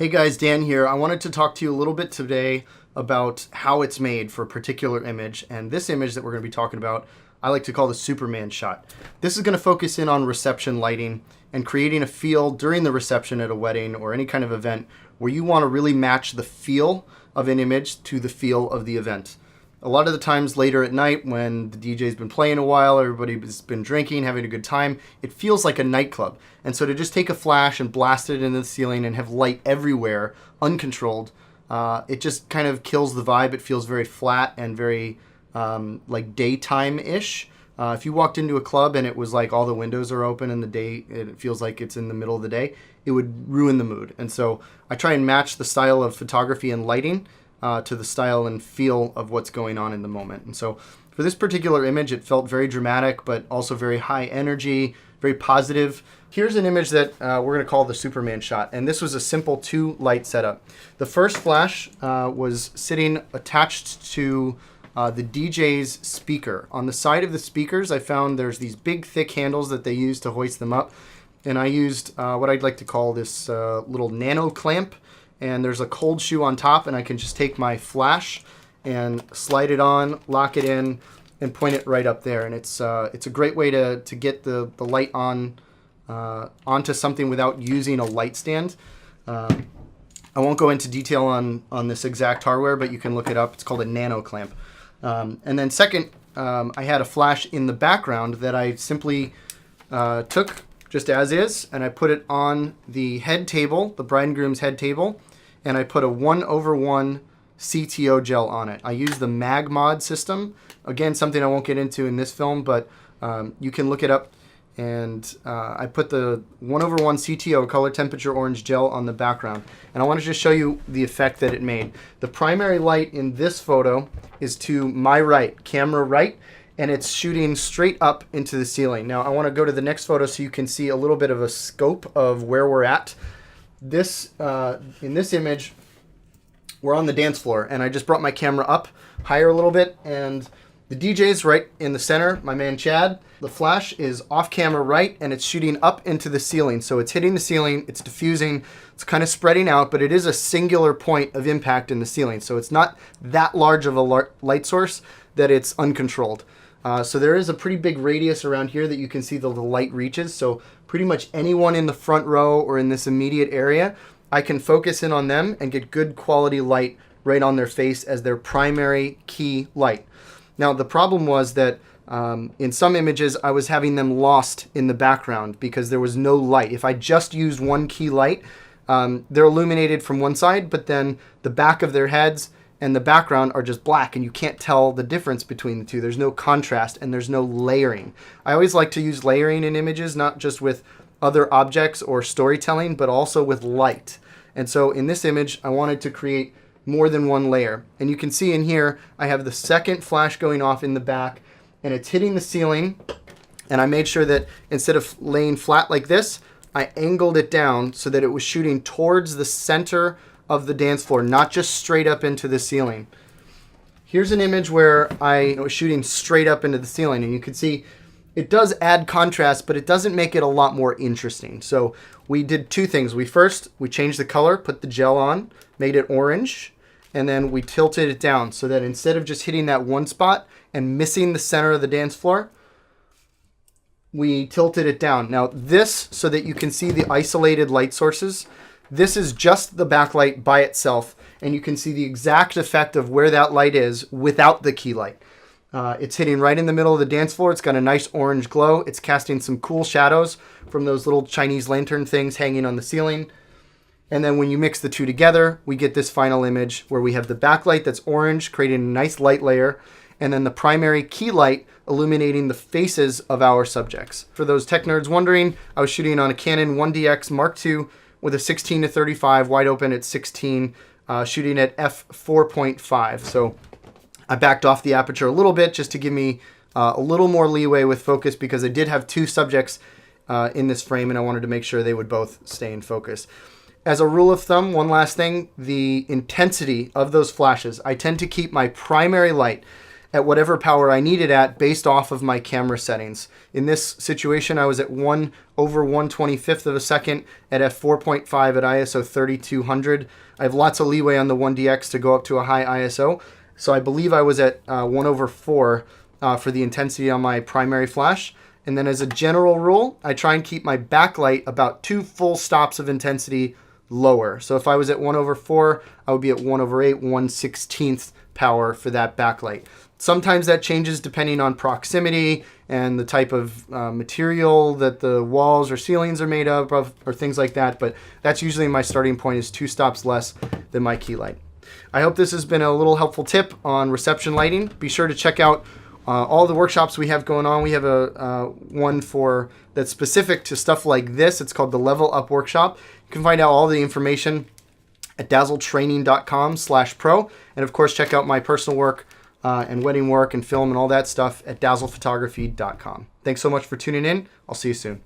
Hey guys, Dan here. I wanted to talk to you a little bit today about how it's made for a particular image. And this image that we're going to be talking about, I like to call the Superman shot. This is going to focus in on reception lighting and creating a feel during the reception at a wedding or any kind of event where you want to really match the feel of an image to the feel of the event. A lot of the times later at night when the DJ's been playing a while, everybody's been drinking, having a good time, it feels like a nightclub. And so to just take a flash and blast it into the ceiling and have light everywhere, uncontrolled, it just kind of kills the vibe. It feels very flat and very like daytime-ish. If you walked into a club and it was like all the windows are open and the day, it feels like it's in the middle of the day, it would ruin the mood. And so I try and match the style of photography and lighting to the style and feel of what's going on in the moment. And so for this particular image, it felt very dramatic, but also very high energy, very positive. Here's an image that we're going to call the Superman shot. And this was a simple 2-light setup. The first flash was sitting attached to the DJ's speaker. On the side of the speakers, I found there's these big, thick handles that they use to hoist them up. And I used what I'd like to call this little nano clamp. And there's a cold shoe on top, and I can just take my flash and slide it on, lock it in, and point it right up there. And it's a great way to get the light on onto something without using a light stand. I won't go into detail on this exact hardware, but you can look it up. It's called a nano clamp. And then second, I had a flash in the background that I simply took just as is, and I put it on the head table, the bride and groom's head table, and I put a 1/1 CTO gel on it. I use the MagMod system. Again, something I won't get into in this film, but you can look it up. And I put the 1/1 CTO, color temperature orange gel, on the background. And I want to just show you the effect that it made. The primary light in this photo is to my right, camera right, and it's shooting straight up into the ceiling. Now I want to go to the next photo so you can see a little bit of a scope of where we're at. This in this image, we're on the dance floor, and I just brought my camera up higher a little bit, and the DJ's right in the center, my man Chad. The flash is off camera right, and it's shooting up into the ceiling. So it's hitting the ceiling, it's diffusing, it's kind of spreading out, but it is a singular point of impact in the ceiling. So it's not that large of a light source that it's uncontrolled. So there is a pretty big radius around here that you can see the light reaches. So pretty much anyone in the front row or in this immediate area, I can focus in on them and get good quality light right on their face as their primary key light. Now the problem was that in some images I was having them lost in the background because there was no light. If I just used one key light, they're illuminated from one side, but then the back of their heads and the background are just black, and you can't tell the difference between the two. There's no contrast and there's no layering. I always like to use layering in images, not just with other objects or storytelling, but also with light. And so in this image, I wanted to create more than one layer. And you can see in here, I have the second flash going off in the back, and it's hitting the ceiling. And I made sure that instead of laying flat like this, I angled it down so that it was shooting towards the center of the dance floor, not just straight up into the ceiling. Here's an image where I was shooting straight up into the ceiling, and you can see it does add contrast, but it doesn't make it a lot more interesting. So we did two things. We changed the color, put the gel on, made it orange, and then we tilted it down so that instead of just hitting that one spot and missing the center of the dance floor, we tilted it down. Now this, so that you can see the isolated light sources, this is just the backlight by itself, and you can see the exact effect of where that light is without the key light. It's hitting right in the middle of the dance floor. It's got a nice orange glow. It's casting some cool shadows from those little Chinese lantern things hanging on the ceiling. And then when you mix the two together, we get this final image where we have the backlight that's orange, creating a nice light layer, and then the primary key light illuminating the faces of our subjects. For those tech nerds wondering, I was shooting on a Canon 1DX Mark II with a 16-35 wide open at 16, shooting at f4.5. So I backed off the aperture a little bit just to give me a little more leeway with focus, because I did have two subjects in this frame and I wanted to make sure they would both stay in focus. As a rule of thumb, one last thing, the intensity of those flashes. I tend to keep my primary light at whatever power I need it at based off of my camera settings. In this situation, I was at 1/125th of a second at f4.5 at ISO 3200. I have lots of leeway on the 1DX to go up to a high ISO. So I believe I was at 1/4 for the intensity on my primary flash. And then as a general rule, I try and keep my backlight about 2 full stops of intensity lower. So if I was at 1/4, I would be at 1/8, 1/16th power for that backlight. Sometimes that changes depending on proximity and the type of material that the walls or ceilings are made of or things like that. But that's usually my starting point, is 2 stops less than my key light. I hope this has been a little helpful tip on reception lighting. Be sure to check out all the workshops we have going on. We have a one that's specific to stuff like this. It's called the Level Up Workshop. You can find out all the information at dazzletraining.com/pro. And of course, check out my personal work and wedding work and film and all that stuff at dazzlephotography.com. Thanks so much for tuning in. I'll see you soon.